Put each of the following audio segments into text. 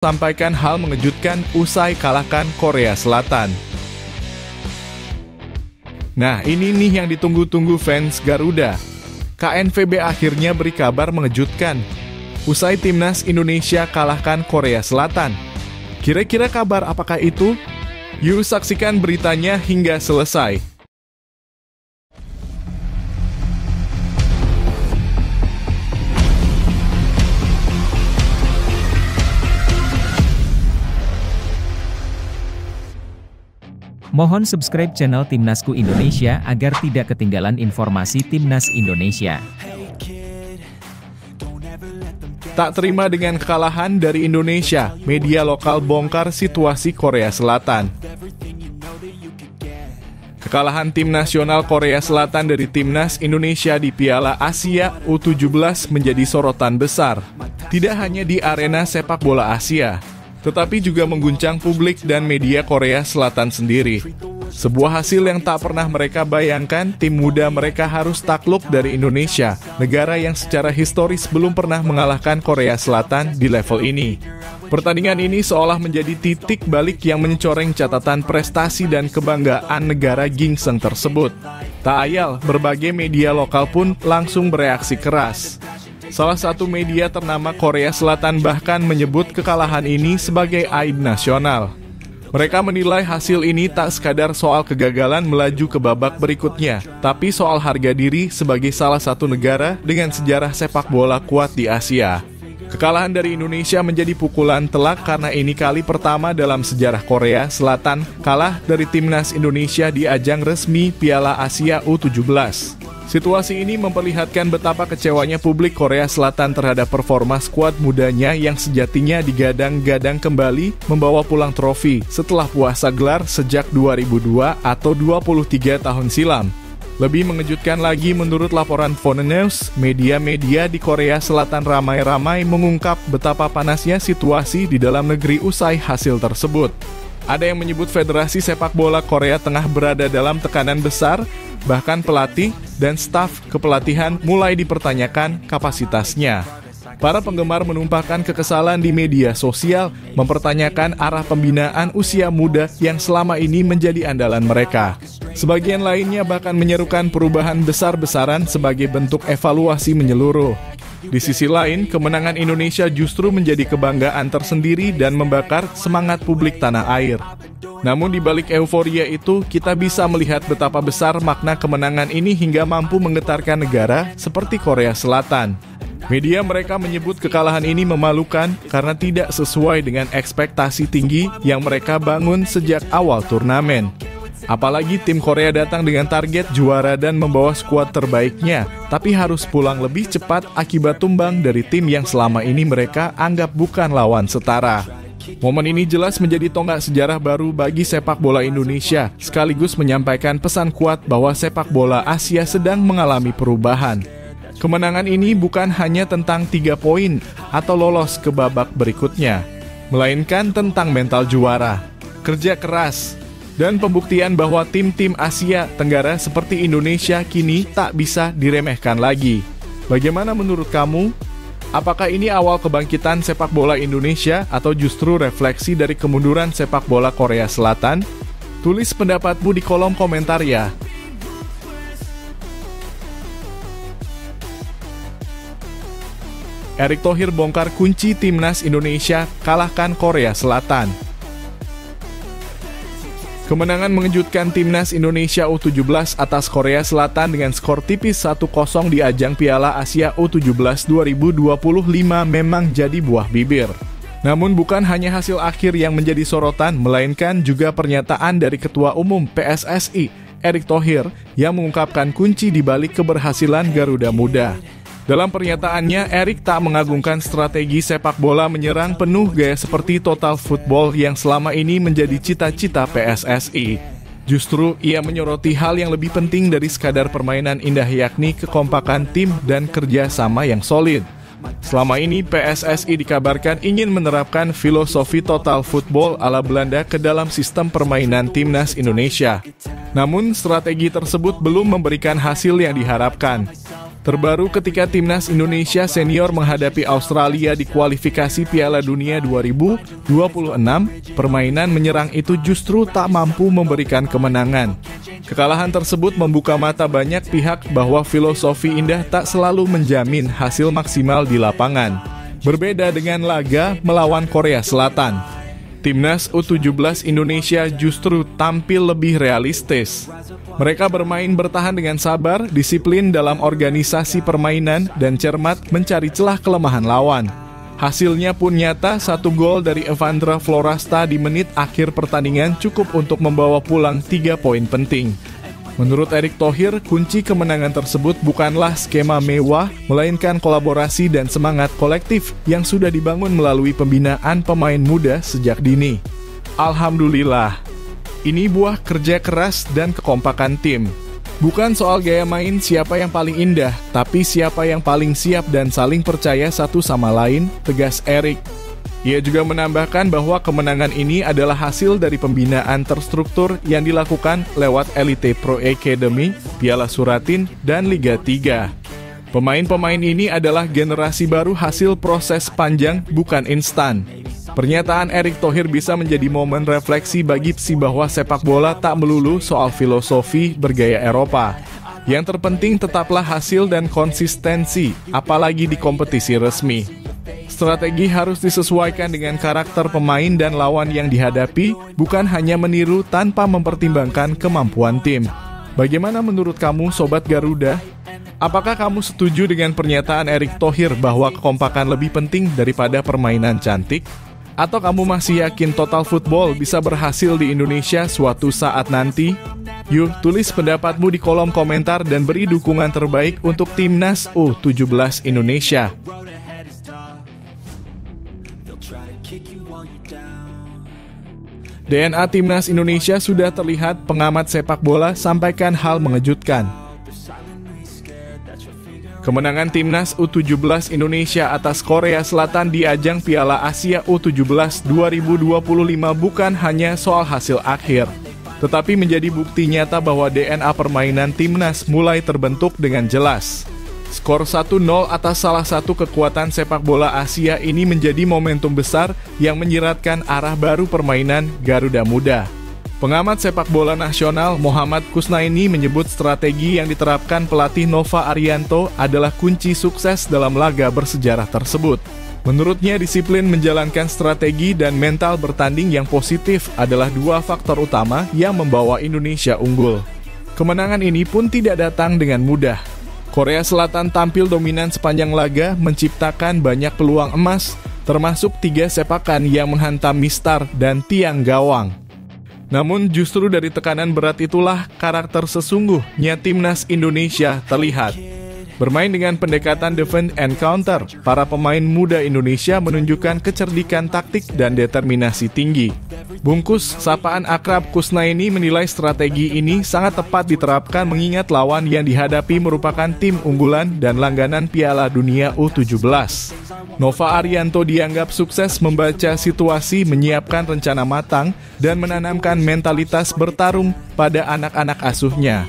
sampaikan hal mengejutkan usai kalahkan Korea Selatan. Nah, ini nih yang ditunggu-tunggu fans Garuda. KNVB akhirnya beri kabar mengejutkan. Usai timnas Indonesia kalahkan Korea Selatan. Kira-kira kabar apakah itu? Yuk saksikan beritanya hingga selesai. Mohon subscribe channel Timnasku Indonesia agar tidak ketinggalan informasi Timnas Indonesia. Tak terima dengan kekalahan dari Indonesia, media lokal bongkar situasi Korea Selatan. Kekalahan tim nasional Korea Selatan dari Timnas Indonesia di Piala Asia U17 menjadi sorotan besar. Tidak hanya di arena sepak bola Asia, tetapi juga mengguncang publik dan media Korea Selatan sendiri. Sebuah hasil yang tak pernah mereka bayangkan, tim muda mereka harus takluk dari Indonesia, negara yang secara historis belum pernah mengalahkan Korea Selatan di level ini. Pertandingan ini seolah menjadi titik balik yang mencoreng catatan prestasi dan kebanggaan negara gingseng tersebut. Tak ayal, berbagai media lokal pun langsung bereaksi keras. Salah satu media ternama Korea Selatan bahkan menyebut kekalahan ini sebagai aib nasional. Mereka menilai hasil ini tak sekadar soal kegagalan melaju ke babak berikutnya, tapi soal harga diri sebagai salah satu negara dengan sejarah sepak bola kuat di Asia. Kekalahan dari Indonesia menjadi pukulan telak karena ini kali pertama dalam sejarah Korea Selatan kalah dari timnas Indonesia di ajang resmi Piala Asia U17. Situasi ini memperlihatkan betapa kecewanya publik Korea Selatan terhadap performa skuad mudanya yang sejatinya digadang-gadang kembali membawa pulang trofi setelah puasa gelar sejak 2002 atau 23 tahun silam. Lebih mengejutkan lagi menurut laporan Phone News, media-media di Korea Selatan ramai-ramai mengungkap betapa panasnya situasi di dalam negeri usai hasil tersebut. Ada yang menyebut Federasi Sepak Bola Korea Tengah berada dalam tekanan besar, bahkan pelatih dan staf kepelatihan mulai dipertanyakan kapasitasnya. Para penggemar menumpahkan kekesalan di media sosial, mempertanyakan arah pembinaan usia muda yang selama ini menjadi andalan mereka. Sebagian lainnya bahkan menyerukan perubahan besar-besaran sebagai bentuk evaluasi menyeluruh. Di sisi lain, kemenangan Indonesia justru menjadi kebanggaan tersendiri dan membakar semangat publik tanah air. Namun di balik euforia itu, kita bisa melihat betapa besar makna kemenangan ini hingga mampu menggetarkan negara seperti Korea Selatan. Media mereka menyebut kekalahan ini memalukan karena tidak sesuai dengan ekspektasi tinggi yang mereka bangun sejak awal turnamen. Apalagi tim Korea datang dengan target juara dan membawa skuad terbaiknya, tapi harus pulang lebih cepat akibat tumbang dari tim yang selama ini mereka anggap bukan lawan setara. Momen ini jelas menjadi tonggak sejarah baru bagi sepak bola Indonesia, sekaligus menyampaikan pesan kuat bahwa sepak bola Asia sedang mengalami perubahan. Kemenangan ini bukan hanya tentang 3 poin atau lolos ke babak berikutnya, melainkan tentang mental juara, kerja keras, dan pembuktian bahwa tim-tim Asia Tenggara seperti Indonesia kini tak bisa diremehkan lagi. Bagaimana menurut kamu? Apakah ini awal kebangkitan sepak bola Indonesia atau justru refleksi dari kemunduran sepak bola Korea Selatan? Tulis pendapatmu di kolom komentar ya. Erick Thohir bongkar kunci timnas Indonesia kalahkan Korea Selatan. Kemenangan mengejutkan timnas Indonesia U17 atas Korea Selatan dengan skor tipis 1-0 di ajang Piala Asia U17 2025 memang jadi buah bibir. Namun bukan hanya hasil akhir yang menjadi sorotan, melainkan juga pernyataan dari Ketua Umum PSSI, Erick Thohir, yang mengungkapkan kunci di balik keberhasilan Garuda Muda. Dalam pernyataannya, Erick tak mengagungkan strategi sepak bola menyerang penuh gaya seperti total football yang selama ini menjadi cita-cita PSSI. Justru, ia menyoroti hal yang lebih penting dari sekadar permainan indah, yakni kekompakan tim dan kerja sama yang solid. Selama ini, PSSI dikabarkan ingin menerapkan filosofi total football ala Belanda ke dalam sistem permainan timnas Indonesia. Namun, strategi tersebut belum memberikan hasil yang diharapkan. Terbaru ketika Timnas Indonesia Senior menghadapi Australia di kualifikasi Piala Dunia 2026, permainan menyerang itu justru tak mampu memberikan kemenangan. Kekalahan tersebut membuka mata banyak pihak bahwa filosofi indah tak selalu menjamin hasil maksimal di lapangan. Berbeda dengan laga melawan Korea Selatan, Timnas U17 Indonesia justru tampil lebih realistis. Mereka bermain bertahan dengan sabar, disiplin dalam organisasi permainan, dan cermat mencari celah kelemahan lawan. Hasilnya pun nyata, 1 gol dari Evandra Florasta di menit akhir pertandingan cukup untuk membawa pulang 3 poin penting. Menurut Erick Thohir, kunci kemenangan tersebut bukanlah skema mewah, melainkan kolaborasi dan semangat kolektif yang sudah dibangun melalui pembinaan pemain muda sejak dini. Alhamdulillah, ini buah kerja keras dan kekompakan tim. Bukan soal gaya main siapa yang paling indah, tapi siapa yang paling siap dan saling percaya satu sama lain, tegas Erick. Ia juga menambahkan bahwa kemenangan ini adalah hasil dari pembinaan terstruktur yang dilakukan lewat Elite Pro Academy, Piala Suratin, dan Liga 3. Pemain-pemain ini adalah generasi baru hasil proses panjang, bukan instan. Pernyataan Erick Thohir bisa menjadi momen refleksi bagi PSI bahwa sepak bola tak melulu soal filosofi bergaya Eropa. Yang terpenting tetaplah hasil dan konsistensi, apalagi di kompetisi resmi. Strategi harus disesuaikan dengan karakter pemain dan lawan yang dihadapi, bukan hanya meniru tanpa mempertimbangkan kemampuan tim. Bagaimana menurut kamu, Sobat Garuda? Apakah kamu setuju dengan pernyataan Erick Thohir bahwa kekompakan lebih penting daripada permainan cantik? Atau kamu masih yakin total football bisa berhasil di Indonesia suatu saat nanti? Yuk, tulis pendapatmu di kolom komentar dan beri dukungan terbaik untuk Timnas U17 Indonesia. DNA Timnas Indonesia sudah terlihat, pengamat sepak bola sampaikan hal mengejutkan. Kemenangan Timnas U17 Indonesia atas Korea Selatan di ajang Piala Asia U17 2025 bukan hanya soal hasil akhir, tetapi menjadi bukti nyata bahwa DNA permainan Timnas mulai terbentuk dengan jelas. Skor 1-0 atas salah satu kekuatan sepak bola Asia ini menjadi momentum besar yang menyiratkan arah baru permainan Garuda Muda. Pengamat sepak bola nasional Muhammad Kusnaini menyebut strategi yang diterapkan pelatih Nova Arianto adalah kunci sukses dalam laga bersejarah tersebut. Menurutnya, disiplin menjalankan strategi dan mental bertanding yang positif adalah 2 faktor utama yang membawa Indonesia unggul. Kemenangan ini pun tidak datang dengan mudah. Korea Selatan tampil dominan sepanjang laga, menciptakan banyak peluang emas, termasuk 3 sepakan yang menghantam mistar dan tiang gawang. Namun justru dari tekanan berat itulah karakter sesungguhnya Timnas Indonesia terlihat. Bermain dengan pendekatan defend and counter, para pemain muda Indonesia menunjukkan kecerdikan taktik dan determinasi tinggi. Bungkus sapaan akrab Kusnaini menilai strategi ini sangat tepat diterapkan mengingat lawan yang dihadapi merupakan tim unggulan dan langganan Piala Dunia U17. Nova Arianto dianggap sukses membaca situasi, menyiapkan rencana matang, dan menanamkan mentalitas bertarung pada anak-anak asuhnya.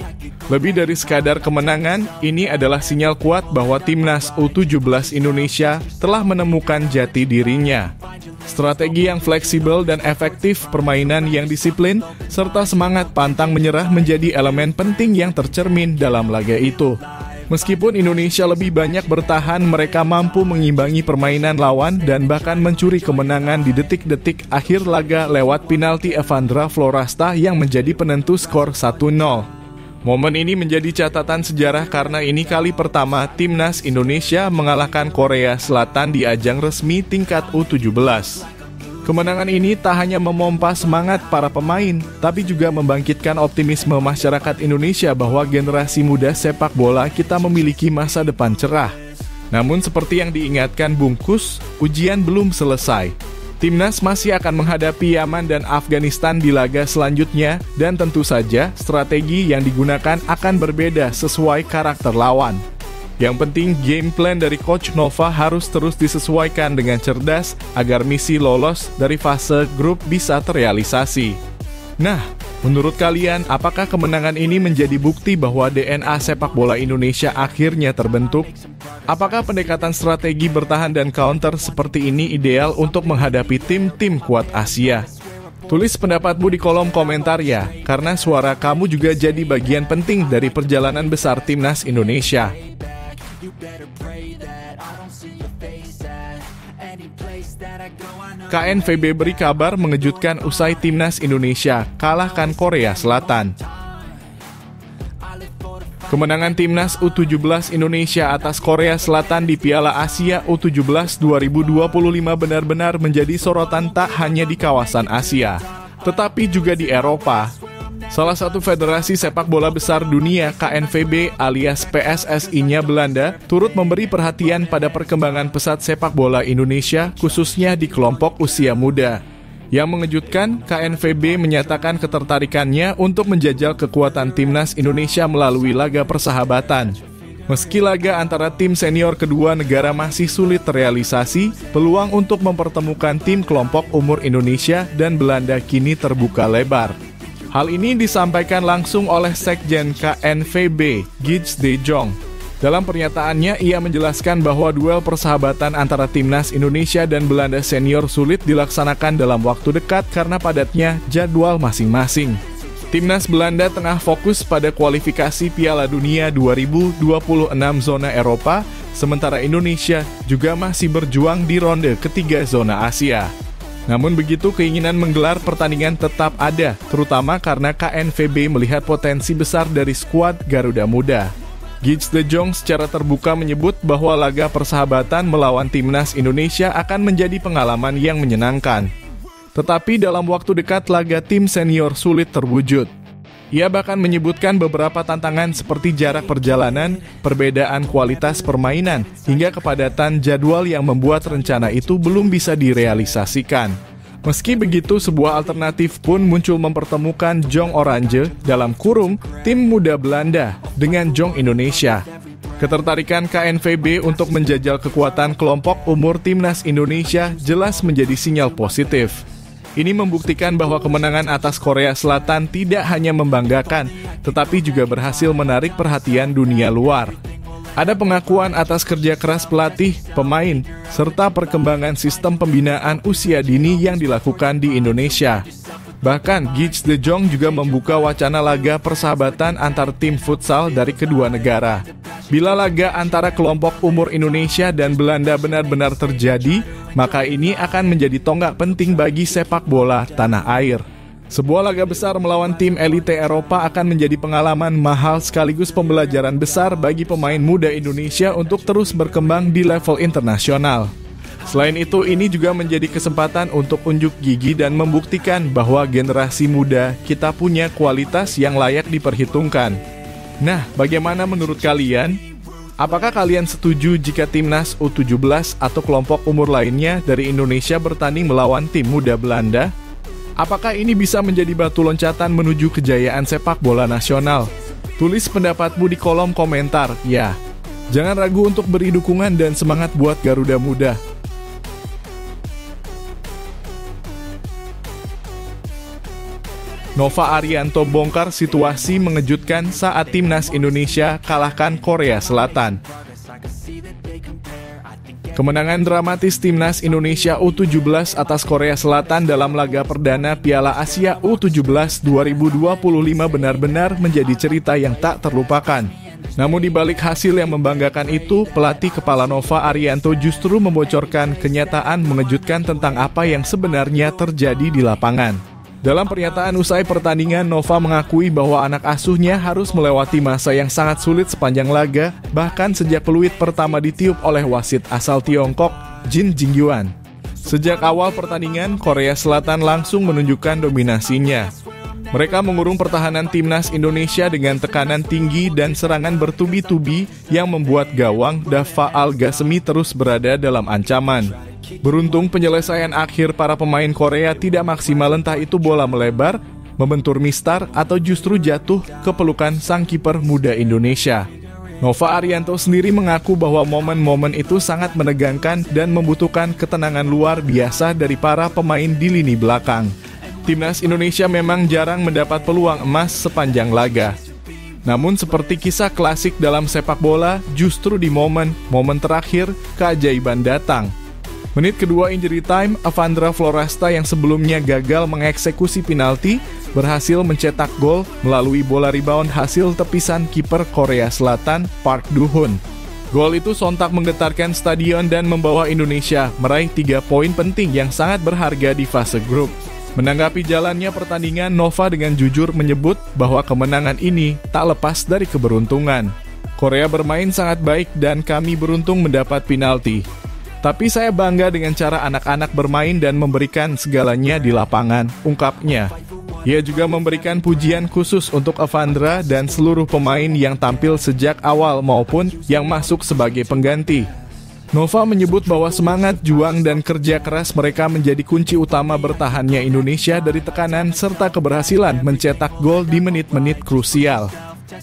Lebih dari sekadar kemenangan, ini adalah sinyal kuat bahwa Timnas U17 Indonesia telah menemukan jati dirinya. Strategi yang fleksibel dan efektif, permainan yang disiplin, serta semangat pantang menyerah menjadi elemen penting yang tercermin dalam laga itu. Meskipun Indonesia lebih banyak bertahan, mereka mampu mengimbangi permainan lawan dan bahkan mencuri kemenangan di detik-detik akhir laga lewat penalti Evandra Florasta yang menjadi penentu skor 1-0. Momen ini menjadi catatan sejarah karena ini kali pertama Timnas Indonesia mengalahkan Korea Selatan di ajang resmi tingkat U17. Kemenangan ini tak hanya memompa semangat para pemain, tapi juga membangkitkan optimisme masyarakat Indonesia bahwa generasi muda sepak bola kita memiliki masa depan cerah. Namun seperti yang diingatkan Bungkus, ujian belum selesai. Timnas masih akan menghadapi Yaman dan Afghanistan di laga selanjutnya, dan tentu saja strategi yang digunakan akan berbeda sesuai karakter lawan. Yang penting, game plan dari Coach Nova harus terus disesuaikan dengan cerdas agar misi lolos dari fase grup bisa terrealisasi. Nah, Menurut kalian, apakah kemenangan ini menjadi bukti bahwa DNA sepak bola Indonesia akhirnya terbentuk? Apakah pendekatan strategi bertahan dan counter seperti ini ideal untuk menghadapi tim-tim kuat Asia? Tulis pendapatmu di kolom komentar ya, karena suara kamu juga jadi bagian penting dari perjalanan besar Timnas Indonesia. KNVB beri kabar mengejutkan usai Timnas Indonesia kalahkan Korea Selatan. Kemenangan Timnas U17 Indonesia atas Korea Selatan di Piala Asia U17 2025 benar-benar menjadi sorotan tak hanya di kawasan Asia, tetapi juga di Eropa. Salah satu federasi sepak bola besar dunia, KNVB alias PSSI-nya Belanda, turut memberi perhatian pada perkembangan pesat sepak bola Indonesia, khususnya di kelompok usia muda. Yang mengejutkan, KNVB menyatakan ketertarikannya untuk menjajal kekuatan Timnas Indonesia melalui laga persahabatan. Meski laga antara tim senior kedua negara masih sulit terrealisasi, peluang untuk mempertemukan tim kelompok umur Indonesia dan Belanda kini terbuka lebar. Hal ini disampaikan langsung oleh Sekjen KNVB, Guy de Jong. Dalam pernyataannya, ia menjelaskan bahwa duel persahabatan antara Timnas Indonesia dan Belanda senior sulit dilaksanakan dalam waktu dekat karena padatnya jadwal masing-masing. Timnas Belanda tengah fokus pada kualifikasi Piala Dunia 2026 zona Eropa, sementara Indonesia juga masih berjuang di ronde ketiga zona Asia. Namun begitu, keinginan menggelar pertandingan tetap ada, terutama karena KNVB melihat potensi besar dari skuad Garuda Muda. Guy de Jong secara terbuka menyebut bahwa laga persahabatan melawan Timnas Indonesia akan menjadi pengalaman yang menyenangkan. Tetapi dalam waktu dekat laga tim senior sulit terwujud. Ia bahkan menyebutkan beberapa tantangan seperti jarak perjalanan, perbedaan kualitas permainan, hingga kepadatan jadwal yang membuat rencana itu belum bisa direalisasikan. Meski begitu, sebuah alternatif pun muncul mempertemukan Jong Oranje dalam kurung tim muda Belanda dengan Jong Indonesia. Ketertarikan KNVB untuk menjajal kekuatan kelompok umur Timnas Indonesia jelas menjadi sinyal positif. Ini membuktikan bahwa kemenangan atas Korea Selatan tidak hanya membanggakan, tetapi juga berhasil menarik perhatian dunia luar. Ada pengakuan atas kerja keras pelatih, pemain, serta perkembangan sistem pembinaan usia dini yang dilakukan di Indonesia. Bahkan, Guy de Jong juga membuka wacana laga persahabatan antar tim futsal dari kedua negara. Bila laga antara kelompok umur Indonesia dan Belanda benar-benar terjadi, maka ini akan menjadi tonggak penting bagi sepak bola tanah air. Sebuah laga besar melawan tim elite Eropa akan menjadi pengalaman mahal sekaligus pembelajaran besar bagi pemain muda Indonesia untuk terus berkembang di level internasional. Selain itu, ini juga menjadi kesempatan untuk unjuk gigi dan membuktikan bahwa generasi muda kita punya kualitas yang layak diperhitungkan. Nah, bagaimana menurut kalian? Apakah kalian setuju jika Timnas U17 atau kelompok umur lainnya dari Indonesia bertanding melawan tim muda Belanda? Apakah ini bisa menjadi batu loncatan menuju kejayaan sepak bola nasional? Tulis pendapatmu di kolom komentar, ya. Jangan ragu untuk beri dukungan dan semangat buat Garuda Muda. Nova Arianto bongkar situasi mengejutkan saat Timnas Indonesia kalahkan Korea Selatan. Kemenangan dramatis Timnas Indonesia U17 atas Korea Selatan dalam laga perdana Piala Asia U17 2025 benar-benar menjadi cerita yang tak terlupakan. Namun di balik hasil yang membanggakan itu, pelatih kepala Nova Arianto justru membocorkan kenyataan mengejutkan tentang apa yang sebenarnya terjadi di lapangan. Dalam pernyataan usai pertandingan, Nova mengakui bahwa anak asuhnya harus melewati masa yang sangat sulit sepanjang laga, bahkan sejak peluit pertama ditiup oleh wasit asal Tiongkok, Jin Jingyuan. Sejak awal pertandingan, Korea Selatan langsung menunjukkan dominasinya. Mereka mengurung pertahanan Timnas Indonesia dengan tekanan tinggi dan serangan bertubi-tubi yang membuat gawang Dava Al-Ghasemi terus berada dalam ancaman. Beruntung penyelesaian akhir para pemain Korea tidak maksimal, entah itu bola melebar, membentur mistar, atau justru jatuh ke pelukan sang kiper muda Indonesia. Nova Arianto sendiri mengaku bahwa momen-momen itu sangat menegangkan dan membutuhkan ketenangan luar biasa dari para pemain di lini belakang. Timnas Indonesia memang jarang mendapat peluang emas sepanjang laga. Namun seperti kisah klasik dalam sepak bola, justru di momen terakhir, keajaiban datang. Menit kedua injury time, Avandra Florasta yang sebelumnya gagal mengeksekusi penalti, berhasil mencetak gol melalui bola rebound hasil tepisan kiper Korea Selatan, Park Do-hoon. Gol itu sontak menggetarkan stadion dan membawa Indonesia meraih 3 poin penting yang sangat berharga di fase grup. Menanggapi jalannya pertandingan, Nova dengan jujur menyebut bahwa kemenangan ini tak lepas dari keberuntungan. Korea bermain sangat baik dan kami beruntung mendapat penalti. Tapi saya bangga dengan cara anak-anak bermain dan memberikan segalanya di lapangan, ungkapnya. Ia juga memberikan pujian khusus untuk Avandra dan seluruh pemain yang tampil sejak awal maupun yang masuk sebagai pengganti. Nova menyebut bahwa semangat, juang, dan kerja keras mereka menjadi kunci utama bertahannya Indonesia dari tekanan serta keberhasilan mencetak gol di menit-menit krusial.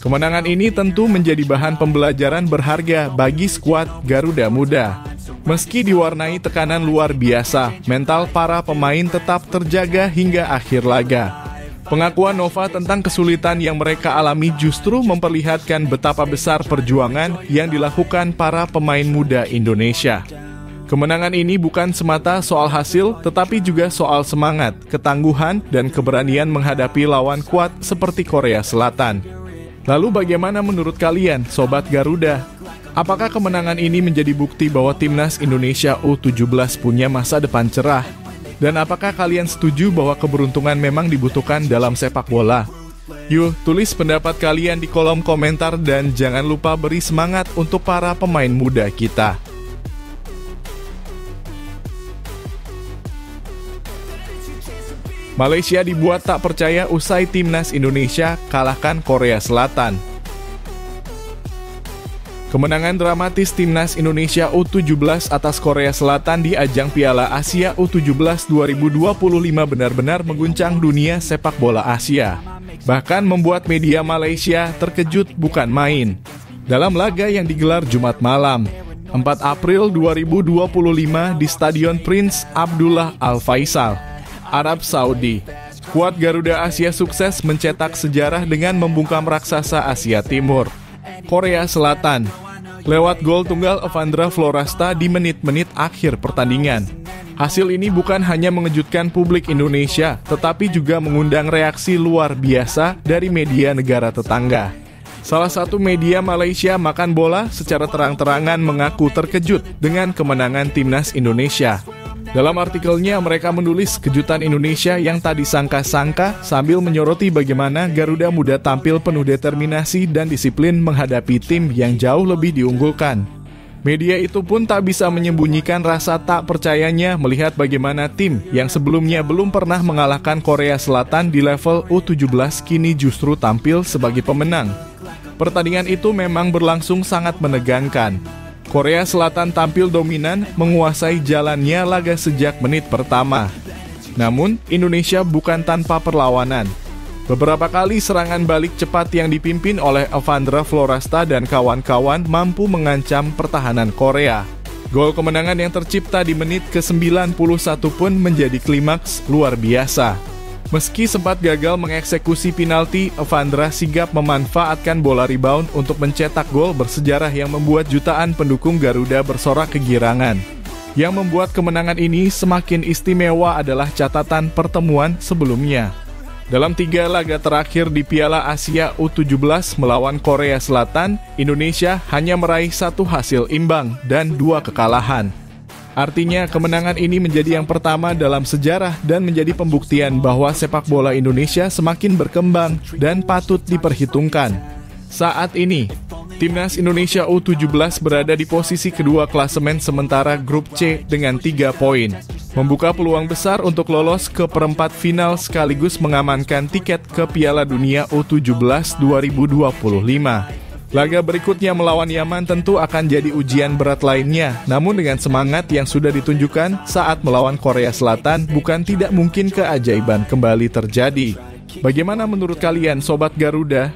Kemenangan ini tentu menjadi bahan pembelajaran berharga bagi skuad Garuda Muda. Meski diwarnai tekanan luar biasa, mental para pemain tetap terjaga hingga akhir laga. Pengakuan Nova tentang kesulitan yang mereka alami justru memperlihatkan betapa besar perjuangan yang dilakukan para pemain muda Indonesia. Kemenangan ini bukan semata soal hasil, tetapi juga soal semangat, ketangguhan, dan keberanian menghadapi lawan kuat seperti Korea Selatan. Lalu bagaimana menurut kalian, Sobat Garuda? Apakah kemenangan ini menjadi bukti bahwa Timnas Indonesia U17 punya masa depan cerah? Dan apakah kalian setuju bahwa keberuntungan memang dibutuhkan dalam sepak bola? Yuk, tulis pendapat kalian di kolom komentar dan jangan lupa beri semangat untuk para pemain muda kita. Malaysia dibuat tak percaya usai Timnas Indonesia kalahkan Korea Selatan. Kemenangan dramatis Timnas Indonesia U17 atas Korea Selatan di ajang Piala Asia U17 2025 benar-benar mengguncang dunia sepak bola Asia. Bahkan membuat media Malaysia terkejut bukan main. Dalam laga yang digelar Jumat malam, 4 April 2025 di Stadion Prince Abdullah Al Faisal, Arab Saudi, skuad Garuda Asia sukses mencetak sejarah dengan membungkam raksasa Asia Timur, Korea Selatan, lewat gol tunggal Avandra Florasta di menit-menit akhir pertandingan. Hasil ini bukan hanya mengejutkan publik Indonesia, tetapi juga mengundang reaksi luar biasa dari media negara tetangga. Salah satu media Malaysia Makan Bola secara terang-terangan mengaku terkejut dengan kemenangan Timnas Indonesia. Dalam artikelnya, mereka menulis kejutan Indonesia yang tak disangka-sangka sambil menyoroti bagaimana Garuda Muda tampil penuh determinasi dan disiplin menghadapi tim yang jauh lebih diunggulkan. Media itu pun tak bisa menyembunyikan rasa tak percayanya melihat bagaimana tim yang sebelumnya belum pernah mengalahkan Korea Selatan di level U17 kini justru tampil sebagai pemenang. Pertandingan itu memang berlangsung sangat menegangkan. Korea Selatan tampil dominan, menguasai jalannya laga sejak menit pertama. Namun, Indonesia bukan tanpa perlawanan. Beberapa kali serangan balik cepat yang dipimpin oleh Avandra Florasta dan kawan-kawan mampu mengancam pertahanan Korea. Gol kemenangan yang tercipta di menit ke-91 pun menjadi klimaks luar biasa. Meski sempat gagal mengeksekusi penalti, Avandra sigap memanfaatkan bola rebound untuk mencetak gol bersejarah yang membuat jutaan pendukung Garuda bersorak kegirangan. Yang membuat kemenangan ini semakin istimewa adalah catatan pertemuan sebelumnya. Dalam 3 laga terakhir di Piala Asia U17 melawan Korea Selatan, Indonesia hanya meraih 1 hasil imbang dan 2 kekalahan. Artinya, kemenangan ini menjadi yang pertama dalam sejarah dan menjadi pembuktian bahwa sepak bola Indonesia semakin berkembang dan patut diperhitungkan. Saat ini, Timnas Indonesia U17 berada di posisi kedua klasemen sementara Grup C dengan 3 poin. Membuka peluang besar untuk lolos ke perempat final sekaligus mengamankan tiket ke Piala Dunia U17 2025. Laga berikutnya melawan Yaman tentu akan jadi ujian berat lainnya, namun dengan semangat yang sudah ditunjukkan saat melawan Korea Selatan, bukan tidak mungkin keajaiban kembali terjadi. Bagaimana menurut kalian, Sobat Garuda?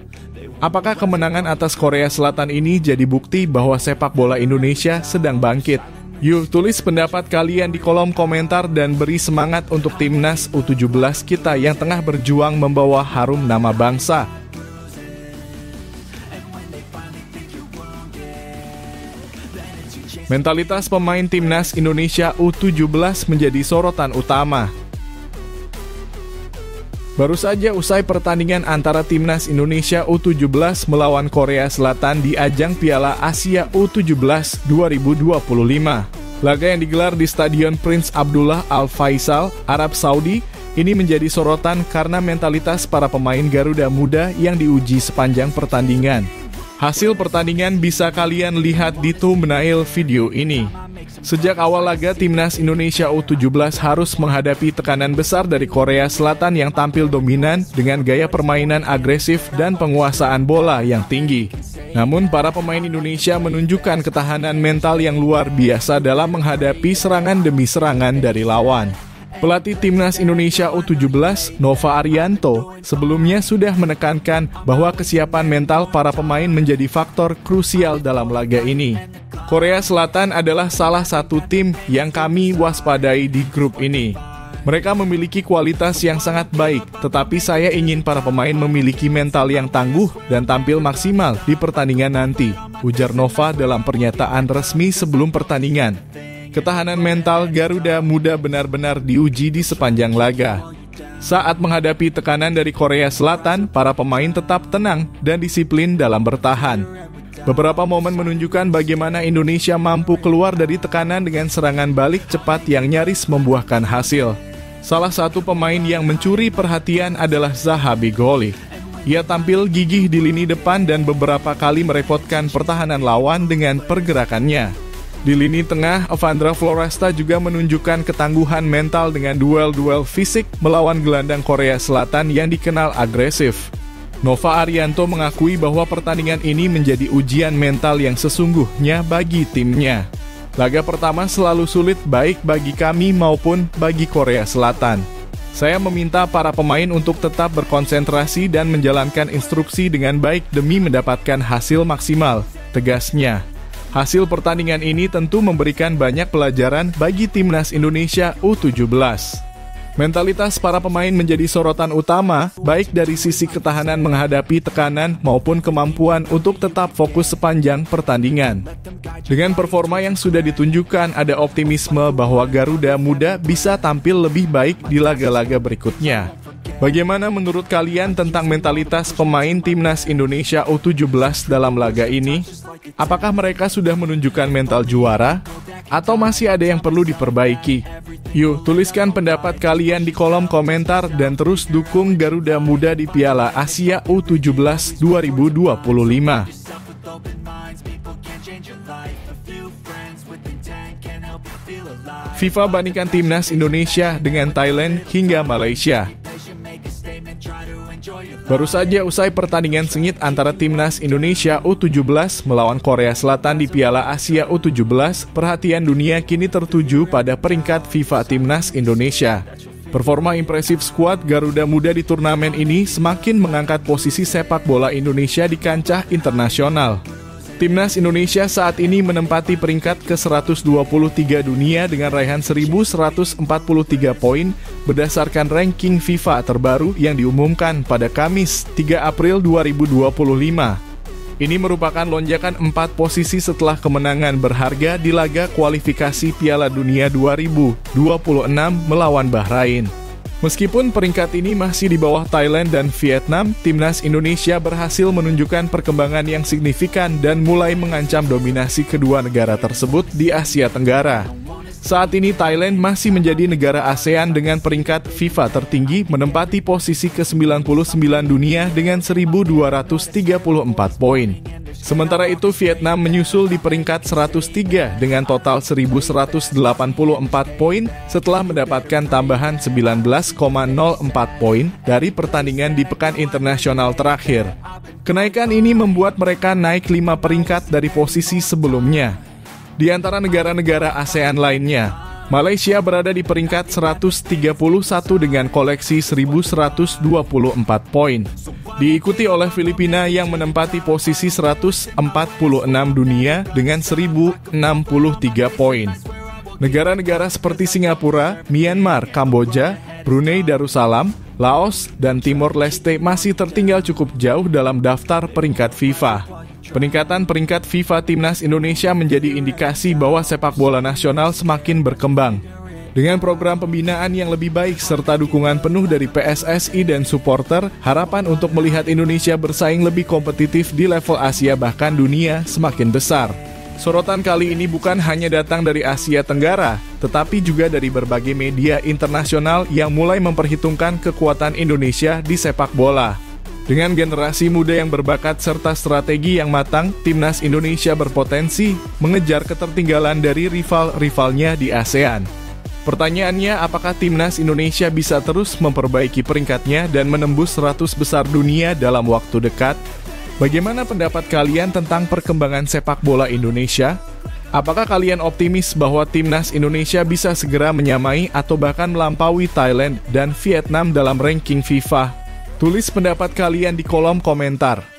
Apakah kemenangan atas Korea Selatan ini jadi bukti bahwa sepak bola Indonesia sedang bangkit? Yuk tulis pendapat kalian di kolom komentar dan beri semangat untuk timnas U17 kita yang tengah berjuang membawa harum nama bangsa. Mentalitas pemain timnas Indonesia U17 menjadi sorotan utama. Baru saja usai pertandingan antara timnas Indonesia U17 melawan Korea Selatan di ajang Piala Asia U17 2025. Laga yang digelar di Stadion Prince Abdullah Al Faisal, Arab Saudi, ini menjadi sorotan karena mentalitas para pemain Garuda Muda yang diuji sepanjang pertandingan. Hasil pertandingan bisa kalian lihat di thumbnail video ini. Sejak awal laga, timnas Indonesia U17 harus menghadapi tekanan besar dari Korea Selatan yang tampil dominan dengan gaya permainan agresif dan penguasaan bola yang tinggi. Namun, para pemain Indonesia menunjukkan ketahanan mental yang luar biasa dalam menghadapi serangan demi serangan dari lawan. Pelatih timnas Indonesia U17, Nova Arianto, sebelumnya sudah menekankan bahwa kesiapan mental para pemain menjadi faktor krusial dalam laga ini. Korea Selatan adalah salah satu tim yang kami waspadai di grup ini. Mereka memiliki kualitas yang sangat baik, tetapi saya ingin para pemain memiliki mental yang tangguh dan tampil maksimal di pertandingan nanti, ujar Nova dalam pernyataan resmi sebelum pertandingan. Ketahanan mental Garuda Muda benar-benar diuji di sepanjang laga. Saat menghadapi tekanan dari Korea Selatan, para pemain tetap tenang dan disiplin dalam bertahan. Beberapa momen menunjukkan bagaimana Indonesia mampu keluar dari tekanan dengan serangan balik cepat yang nyaris membuahkan hasil. Salah satu pemain yang mencuri perhatian adalah Zaha Bigoli. Ia tampil gigih di lini depan dan beberapa kali merepotkan pertahanan lawan dengan pergerakannya. Di lini tengah, Evandra Floresta juga menunjukkan ketangguhan mental dengan duel-duel fisik melawan gelandang Korea Selatan yang dikenal agresif. Nova Arianto mengakui bahwa pertandingan ini menjadi ujian mental yang sesungguhnya bagi timnya. Laga pertama selalu sulit baik bagi kami maupun bagi Korea Selatan. Saya meminta para pemain untuk tetap berkonsentrasi dan menjalankan instruksi dengan baik demi mendapatkan hasil maksimal, tegasnya. Hasil pertandingan ini tentu memberikan banyak pelajaran bagi timnas Indonesia U17. Mentalitas para pemain menjadi sorotan utama, baik dari sisi ketahanan menghadapi tekanan maupun kemampuan untuk tetap fokus sepanjang pertandingan. Dengan performa yang sudah ditunjukkan, ada optimisme bahwa Garuda Muda bisa tampil lebih baik di laga-laga berikutnya. Bagaimana menurut kalian tentang mentalitas pemain timnas Indonesia U17 dalam laga ini? Apakah mereka sudah menunjukkan mental juara? Atau masih ada yang perlu diperbaiki? Yuk, tuliskan pendapat kalian di kolom komentar dan terus dukung Garuda Muda di Piala Asia U17 2025. FIFA bandingkan timnas Indonesia dengan Thailand hingga Malaysia. Baru saja usai pertandingan sengit antara timnas Indonesia U17 melawan Korea Selatan di Piala Asia U17, perhatian dunia kini tertuju pada peringkat FIFA Timnas Indonesia. Performa impresif skuad Garuda Muda di turnamen ini semakin mengangkat posisi sepak bola Indonesia di kancah internasional. Timnas Indonesia saat ini menempati peringkat ke-123 dunia dengan raihan 1.143 poin berdasarkan ranking FIFA terbaru yang diumumkan pada Kamis 3 April 2025. Ini merupakan lonjakan 4 posisi setelah kemenangan berharga di laga kualifikasi Piala Dunia 2026 melawan Bahrain. Meskipun peringkat ini masih di bawah Thailand dan Vietnam, timnas Indonesia berhasil menunjukkan perkembangan yang signifikan dan mulai mengancam dominasi kedua negara tersebut di Asia Tenggara. Saat ini Thailand masih menjadi negara ASEAN dengan peringkat FIFA tertinggi, menempati posisi ke-99 dunia dengan 1.234 poin. Sementara itu Vietnam menyusul di peringkat 103 dengan total 1.184 poin setelah mendapatkan tambahan 19,04 poin dari pertandingan di pekan internasional terakhir. Kenaikan ini membuat mereka naik 5 peringkat dari posisi sebelumnya. Di antara negara-negara ASEAN lainnya, Malaysia berada di peringkat 131 dengan koleksi 1.124 poin. Diikuti oleh Filipina yang menempati posisi 146 dunia dengan 1.063 poin. Negara-negara seperti Singapura, Myanmar, Kamboja, Brunei Darussalam, Laos, dan Timor Leste masih tertinggal cukup jauh dalam daftar peringkat FIFA. Peningkatan peringkat FIFA Timnas Indonesia menjadi indikasi bahwa sepak bola nasional semakin berkembang. Dengan program pembinaan yang lebih baik serta dukungan penuh dari PSSI dan supporter, harapan untuk melihat Indonesia bersaing lebih kompetitif di level Asia bahkan dunia semakin besar. Sorotan kali ini bukan hanya datang dari Asia Tenggara, tetapi juga dari berbagai media internasional yang mulai memperhitungkan kekuatan Indonesia di sepak bola. Dengan generasi muda yang berbakat serta strategi yang matang, Timnas Indonesia berpotensi mengejar ketertinggalan dari rival-rivalnya di ASEAN. Pertanyaannya, apakah Timnas Indonesia bisa terus memperbaiki peringkatnya dan menembus 100 besar dunia dalam waktu dekat? Bagaimana pendapat kalian tentang perkembangan sepak bola Indonesia? Apakah kalian optimis bahwa Timnas Indonesia bisa segera menyamai atau bahkan melampaui Thailand dan Vietnam dalam ranking FIFA? Tulis pendapat kalian di kolom komentar.